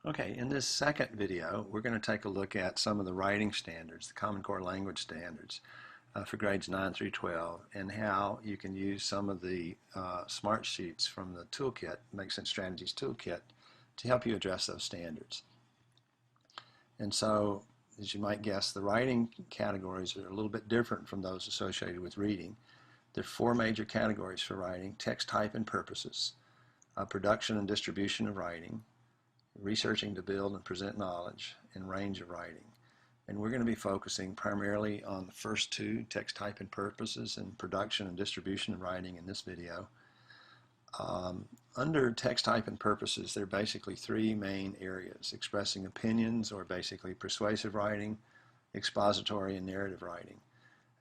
Okay, in this second video, we're going to take a look at some of the writing standards, the Common Core language standards for grades 9 through 12, and how you can use some of the smart sheets from the toolkit, Make Sense Strategies toolkit, to help you address those standards. And so, as you might guess, the writing categories are a little bit different from those associated with reading. There are four major categories for writing: text type and purposes, production and distribution of writing, researching to build and present knowledge, and range of writing. And we're going to be focusing primarily on the first two, text type and purposes, and production and distribution of writing in this video. Under text type and purposes, there are basically three main areas: expressing opinions, or basically persuasive writing, expository, and narrative writing.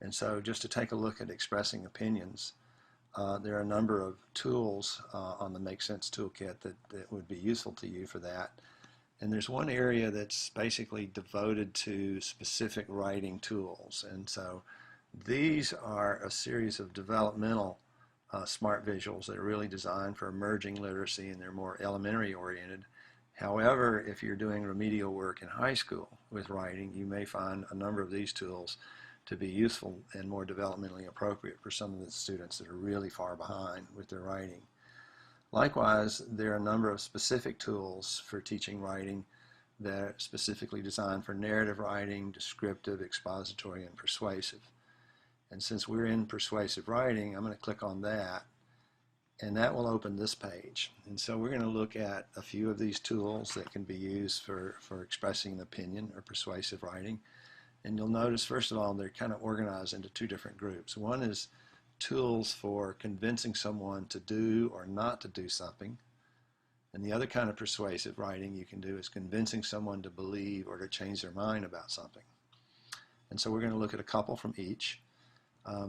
And so just to take a look at expressing opinions, there are a number of tools on the Make Sense toolkit that would be useful to you for that. And there's one area that's basically devoted to specific writing tools. And so these are a series of developmental smart visuals that are really designed for emerging literacy, and they're more elementary oriented. However, if you're doing remedial work in high school with writing, you may find a number of these tools to be useful and more developmentally appropriate for some of the students that are really far behind with their writing. Likewise, there are a number of specific tools for teaching writing that are specifically designed for narrative writing, descriptive, expository, and persuasive. And since we're in persuasive writing, I'm going to click on that, and that will open this page. And so we're going to look at a few of these tools that can be used for expressing an opinion or persuasive writing. And you'll notice, first of all, they're kind of organized into two different groups. One is tools for convincing someone to do or not to do something. And the other kind of persuasive writing you can do is convincing someone to believe or to change their mind about something. And so we're going to look at a couple from each.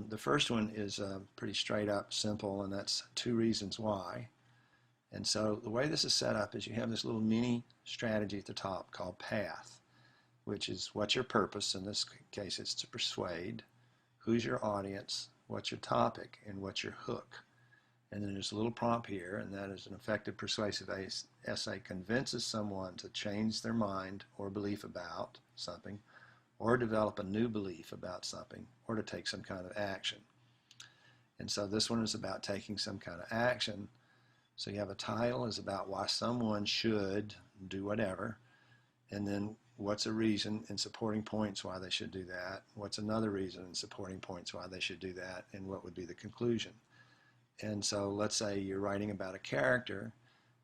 The first one is pretty straight up, simple, and that's 2 reasons why. And so the way this is set up is you have this little mini strategy at the top called path, which is what's your purpose. In this case, it's to persuade. Who's your audience? What's your topic? And what's your hook? And then there's a little prompt here, and that is: an effective persuasive essay convinces someone to change their mind or belief about something, or develop a new belief about something, or to take some kind of action. And so this one is about taking some kind of action. So you have a title is about why someone should do whatever, and then what's a reason and supporting points why they should do that, what's another reason and supporting points why they should do that, and what would be the conclusion. And so let's say you're writing about a character,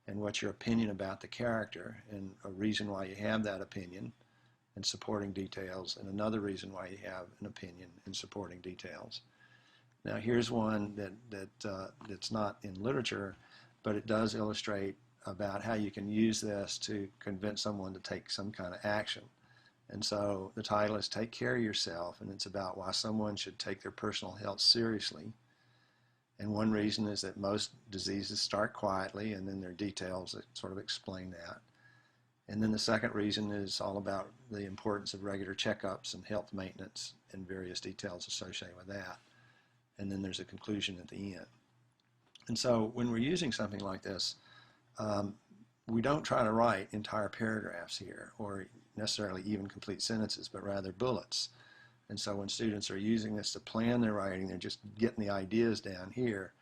and what's your opinion about the character, and a reason why you have that opinion, and supporting details, and another reason why you have an opinion and supporting details. Now here's one that's not in literature, but it does illustrate about how you can use this to convince someone to take some kind of action. And so the title is Take Care of Yourself, and it's about why someone should take their personal health seriously. And one reason is that most diseases start quietly, and then there are details that sort of explain that. And then the second reason is all about the importance of regular checkups and health maintenance and various details associated with that. And then there's a conclusion at the end. And so when we're using something like this, we don't try to write entire paragraphs here, or necessarily even complete sentences, but rather bullets. And so when students are using this to plan their writing, they're just getting the ideas down here.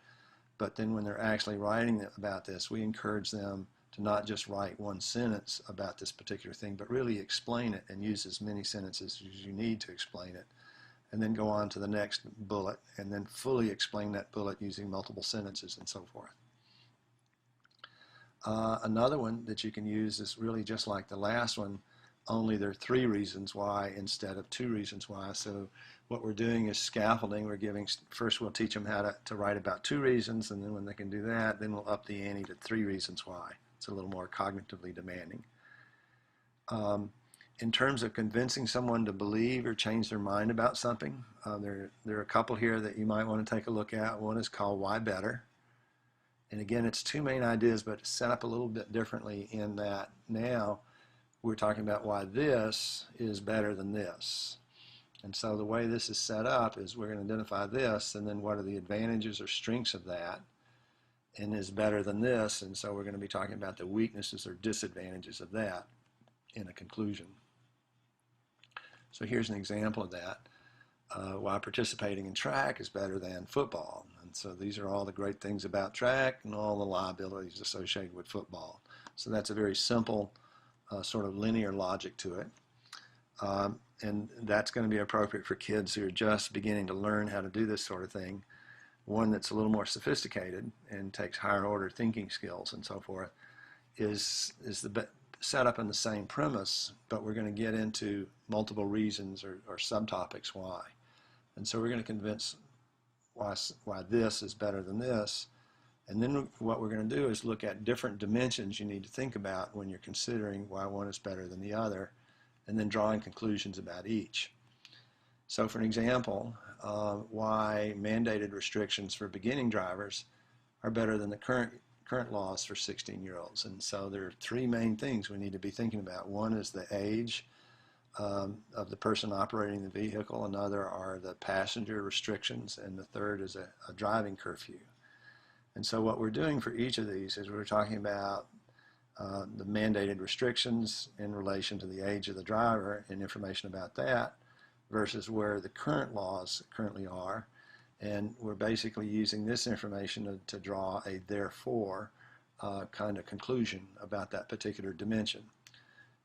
But then when they're actually writing about this, we encourage them to not just write one sentence about this particular thing, but really explain it and use as many sentences as you need to explain it. And then go on to the next bullet, and then fully explain that bullet using multiple sentences and so forth. Another one that you can use is really just like the last one, only there are 3 reasons why instead of 2 reasons why. So what we're doing is scaffolding. We're giving, first we'll teach them how to write about 2 reasons, and then when they can do that, then we'll up the ante to 3 reasons why. It's a little more cognitively demanding. In terms of convincing someone to believe or change their mind about something, there are a couple here that you might want to take a look at. One is called Why Better? And again, it's 2 main ideas, but it's set up a little bit differently in that now we're talking about why this is better than this. And so the way this is set up is we're going to identify this, and then what are the advantages or strengths of that. and is better than this, and so we're going to be talking about the weaknesses or disadvantages of that in a conclusion. So here's an example of that. Why participating in track is better than football. And so these are all the great things about track and all the liabilities associated with football. So that's a very simple sort of linear logic to it. And that's going to be appropriate for kids who are just beginning to learn how to do this sort of thing. One that's a little more sophisticated and takes higher order thinking skills and so forth is set up in the same premise, but we're going to get into multiple reasons or subtopics why. And so we're going to convince why this is better than this. And then what we're going to do is look at different dimensions you need to think about when you're considering why one is better than the other, and then drawing conclusions about each. So for an example, why mandated restrictions for beginning drivers are better than the current laws for 16-year-olds. And so there are three main things we need to be thinking about. One is the age of the person operating the vehicle, another are the passenger restrictions, and the third is a driving curfew. And so what we're doing for each of these is we're talking about the mandated restrictions in relation to the age of the driver and information about that versus where the current laws currently are. And we're basically using this information to draw a therefore kind of conclusion about that particular dimension.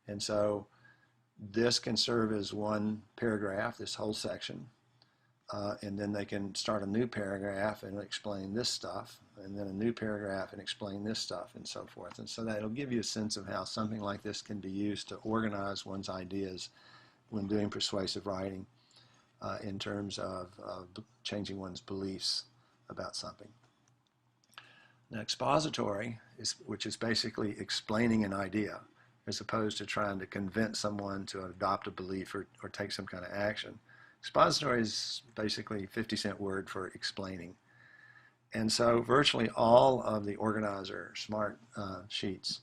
And so this can serve as one paragraph, this whole section, and then they can start a new paragraph and explain this stuff, and then a new paragraph and explain this stuff, and so forth. And so that'll give you a sense of how something like this can be used to organize one's ideas when doing persuasive writing in terms of changing one's beliefs about something. Now, expository, which is basically explaining an idea, as opposed to trying to convince someone to adopt a belief or take some kind of action. Expository is basically a 50-cent word for explaining. And so virtually all of the organizer smart sheets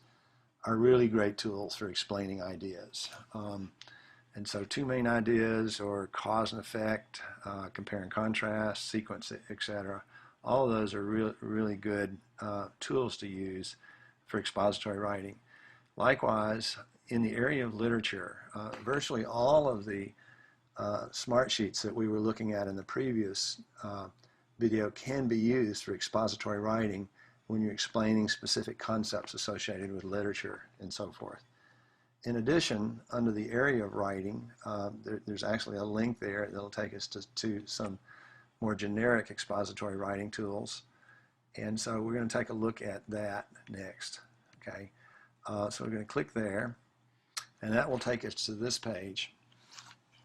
are really great tools for explaining ideas. And so two main ideas, or cause and effect, compare and contrast, sequence, etc. All of those are really good tools to use for expository writing. Likewise, in the area of literature, virtually all of the smart sheets that we were looking at in the previous video can be used for expository writing when you're explaining specific concepts associated with literature and so forth. In addition, under the area of writing, there's actually a link there that'll take us to some more generic expository writing tools. And so we're going to take a look at that next. Okay, so we're going to click there, and that will take us to this page.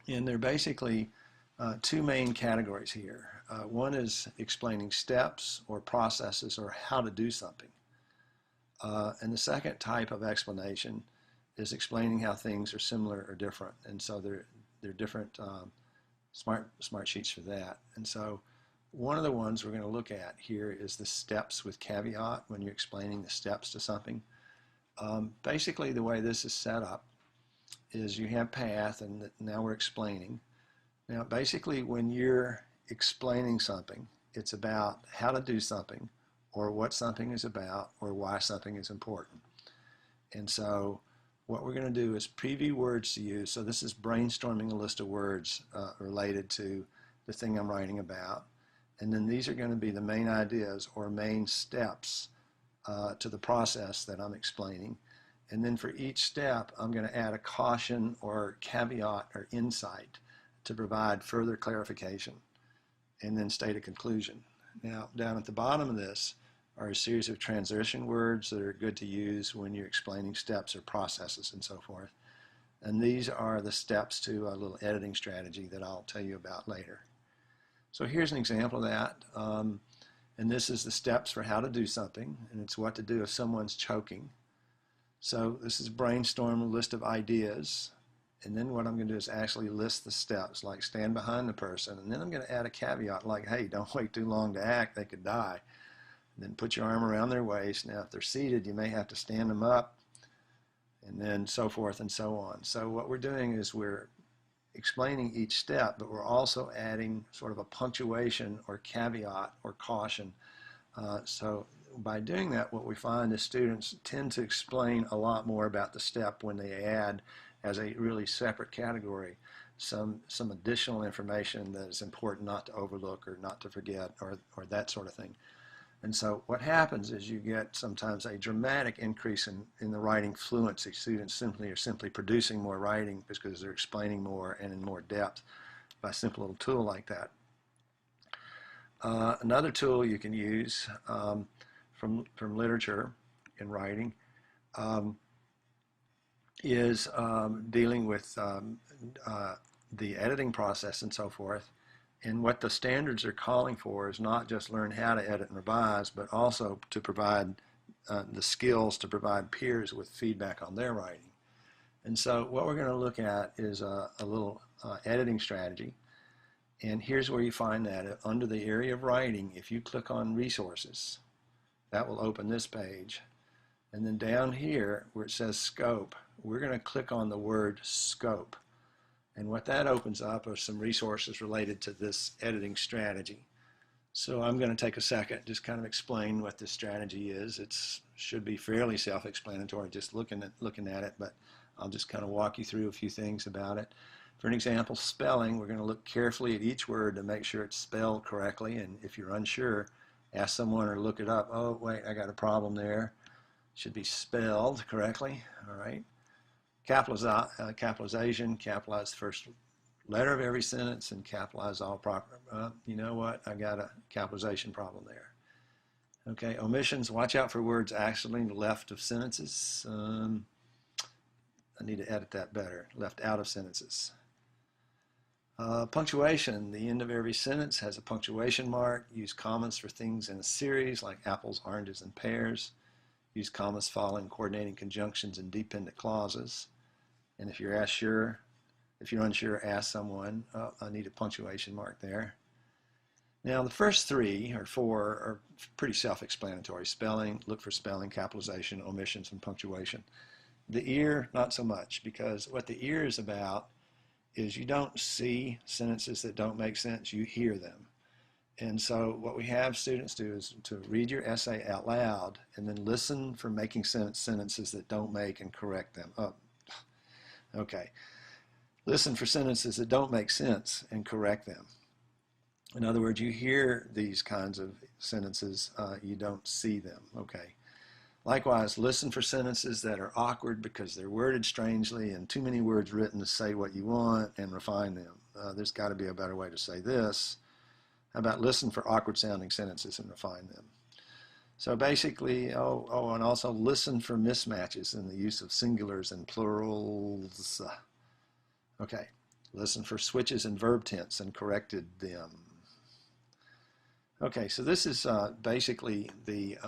And there are basically two main categories here. One is explaining steps or processes or how to do something. And the second type of explanation is explaining how things are similar or different. And so there are different smart sheets for that. And so one of the ones we're going to look at here is the steps with caveat when you're explaining the steps to something. Basically, the way this is set up is you have path, and now we're explaining. Now, basically, when you're explaining something, it's about how to do something, or what something is about, or why something is important. And so what we're going to do is preview words to use. So this is brainstorming a list of words related to the thing I'm writing about. And then these are going to be the main ideas or main steps to the process that I'm explaining. And then for each step, I'm going to add a caution or caveat or insight to provide further clarification, and then state a conclusion. Now, down at the bottom of this are a series of transition words that are good to use when you're explaining steps or processes and so forth. And these are the steps to a little editing strategy that I'll tell you about later. So here's an example of that. And this is the steps for how to do something, and it's what to do if someone's choking. So this is brainstorm a list of ideas, and then what I'm going to do is actually list the steps, like stand behind the person, and then I'm going to add a caveat like, hey, don't wait too long to act, they could die. And then put your arm around their waist. Now if they're seated, you may have to stand them up, and then so forth and so on. So what we're doing is we're explaining each step, but we're also adding sort of a punctuation or caveat or caution. So by doing that, what we find is students tend to explain a lot more about the step when they add as a really separate category some additional information that is important not to overlook or not to forget or that sort of thing. And so what happens is you get sometimes a dramatic increase in the writing fluency. Students are simply producing more writing because they're explaining more and in more depth by a simple little tool like that. Another tool you can use from literature in writing is dealing with the editing process and so forth. And what the standards are calling for is not just learn how to edit and revise, but also to provide the skills to provide peers with feedback on their writing. And so what we're going to look at is a little editing strategy. And here's where you find that. Under the area of writing, if you click on resources, that will open this page. And then down here where it says scope, we're going to click on the word scope. And what that opens up are some resources related to this editing strategy. So I'm going to take a second, just kind of explain what this strategy is. It should be fairly self-explanatory just looking at it, but I'll just kind of walk you through a few things about it. For an example, spelling, we're going to look carefully at each word to make sure it's spelled correctly, and if you're unsure, ask someone or look it up. Oh, wait, I got a problem there. It should be spelled correctly. All right. Capitalization, capitalize the first letter of every sentence and capitalize all proper. You know what? I got a capitalization problem there. Okay, omissions, watch out for words actually left of sentences. I need to edit that better. Left out of sentences. Punctuation, the end of every sentence has a punctuation mark. Use commas for things in a series like apples, oranges, and pears. Use commas following coordinating conjunctions and dependent clauses. And if you're unsure, ask someone. Oh, I need a punctuation mark there. Now the first three or four are pretty self-explanatory. Spelling, look for spelling, capitalization, omissions, and punctuation. The ear, not so much, because what the ear is about is you don't see sentences that don't make sense, you hear them. And so what we have students do is to read your essay out loud and then listen for making sentences that don't make and correct them. Oh, okay. Listen for sentences that don't make sense and correct them. In other words, you hear these kinds of sentences, you don't see them. Okay. Likewise, listen for sentences that are awkward because they're worded strangely and too many words written to say what you want, and refine them. There's got to be a better way to say this. How about listen for awkward sounding sentences and refine them? So basically, and also listen for mismatches in the use of singulars and plurals. Okay, listen for switches in verb tense and corrected them. Okay, so this is basically the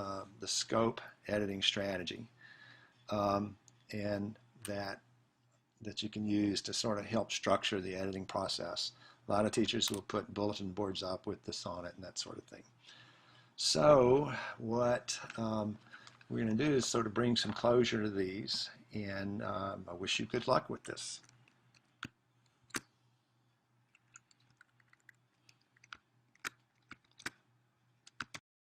scope editing strategy, and that you can use to sort of help structure the editing process. A lot of teachers will put bulletin boards up with this on it and that sort of thing. So what we're going to do is sort of bring some closure to these, and I wish you good luck with this.